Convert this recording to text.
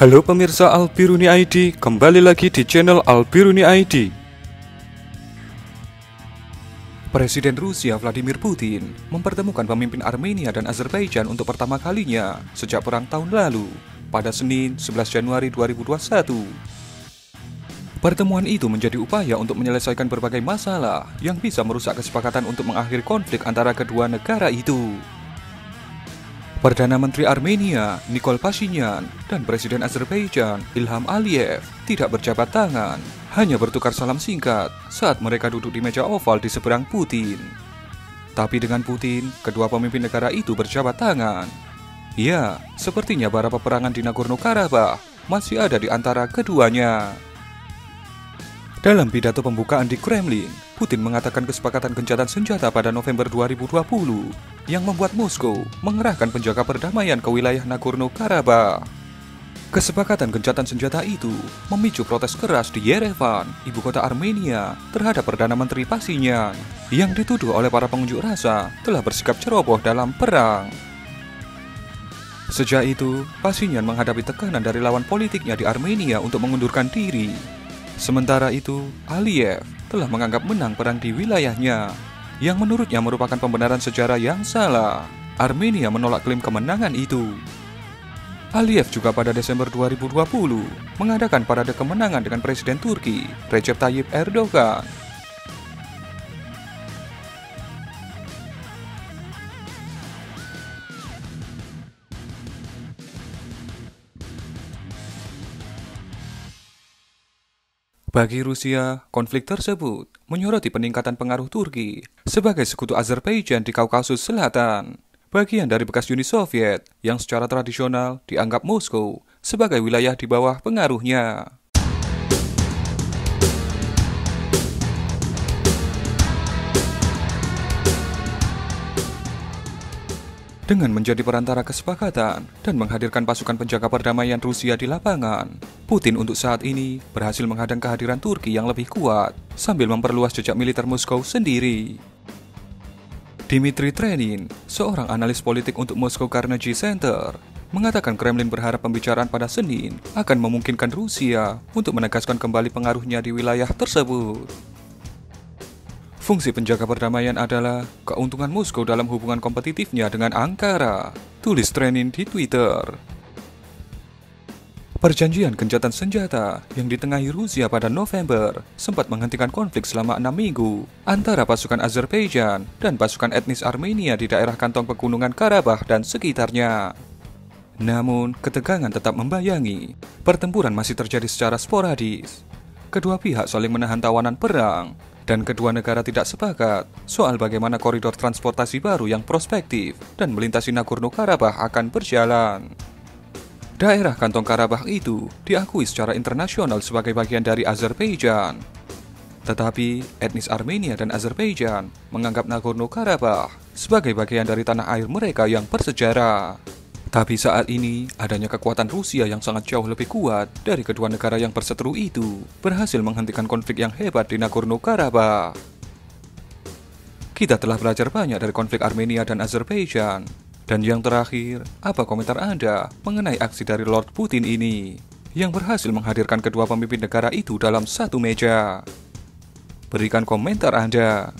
Halo pemirsa Albiruni ID, kembali lagi di channel Albiruni ID. Presiden Rusia Vladimir Putin mempertemukan pemimpin Armenia dan Azerbaijan untuk pertama kalinya sejak perang tahun lalu pada Senin 11 Januari 2021. Pertemuan itu menjadi upaya untuk menyelesaikan berbagai masalah yang bisa merusak kesepakatan untuk mengakhiri konflik antara kedua negara itu. Perdana Menteri Armenia, Nikol Pashinyan, dan Presiden Azerbaijan, Ilham Aliyev, tidak berjabat tangan, hanya bertukar salam singkat saat mereka duduk di meja oval di seberang Putin. Tapi dengan Putin, kedua pemimpin negara itu berjabat tangan. Ya, sepertinya bara peperangan di Nagorno-Karabakh masih ada di antara keduanya. Dalam pidato pembukaan di Kremlin, Putin mengatakan kesepakatan gencatan senjata pada November 2020 yang membuat Moskow mengerahkan penjaga perdamaian ke wilayah Nagorno-Karabakh. Kesepakatan gencatan senjata itu memicu protes keras di Yerevan, ibu kota Armenia, terhadap Perdana Menteri Pashinyan yang dituduh oleh para pengunjuk rasa telah bersikap ceroboh dalam perang. Sejak itu, Pashinyan menghadapi tekanan dari lawan politiknya di Armenia untuk mengundurkan diri. Sementara itu, Aliyev telah menganggap menang perang di wilayahnya, yang menurutnya merupakan pembenaran sejarah yang salah. Armenia menolak klaim kemenangan itu. Aliyev juga pada Desember 2020 mengadakan parade kemenangan dengan Presiden Turki, Recep Tayyip Erdogan. Bagi Rusia, konflik tersebut menyoroti peningkatan pengaruh Turki sebagai sekutu Azerbaijan di Kaukasus Selatan, bagian dari bekas Uni Soviet yang secara tradisional dianggap Moskow sebagai wilayah di bawah pengaruhnya. Dengan menjadi perantara kesepakatan dan menghadirkan pasukan penjaga perdamaian Rusia di lapangan, Putin untuk saat ini berhasil menghadang kehadiran Turki yang lebih kuat sambil memperluas jejak militer Moskow sendiri. Dmitry Trenin, seorang analis politik untuk Moscow Carnegie Center, mengatakan Kremlin berharap pembicaraan pada Senin akan memungkinkan Rusia untuk menegaskan kembali pengaruhnya di wilayah tersebut. Fungsi penjaga perdamaian adalah keuntungan Moskow dalam hubungan kompetitifnya dengan Ankara, tulis Trenin di Twitter. Perjanjian gencatan senjata yang ditengahi Rusia pada November sempat menghentikan konflik selama 6 minggu antara pasukan Azerbaijan dan pasukan etnis Armenia di daerah kantong pegunungan Karabakh dan sekitarnya. Namun, ketegangan tetap membayangi. Pertempuran masih terjadi secara sporadis. Kedua pihak saling menahan tawanan perang, dan kedua negara tidak sepakat soal bagaimana koridor transportasi baru yang prospektif dan melintasi Nagorno-Karabakh akan berjalan. Daerah kantong Karabakh itu diakui secara internasional sebagai bagian dari Azerbaijan. Tetapi, etnis Armenia dan Azerbaijan menganggap Nagorno-Karabakh sebagai bagian dari tanah air mereka yang bersejarah. Tapi saat ini, adanya kekuatan Rusia yang sangat jauh lebih kuat dari kedua negara yang berseteru itu berhasil menghentikan konflik yang hebat di Nagorno-Karabakh. Kita telah belajar banyak dari konflik Armenia dan Azerbaijan. Dan yang terakhir, apa komentar Anda mengenai aksi dari Lord Putin ini yang berhasil menghadirkan kedua pemimpin negara itu dalam satu meja? Berikan komentar Anda.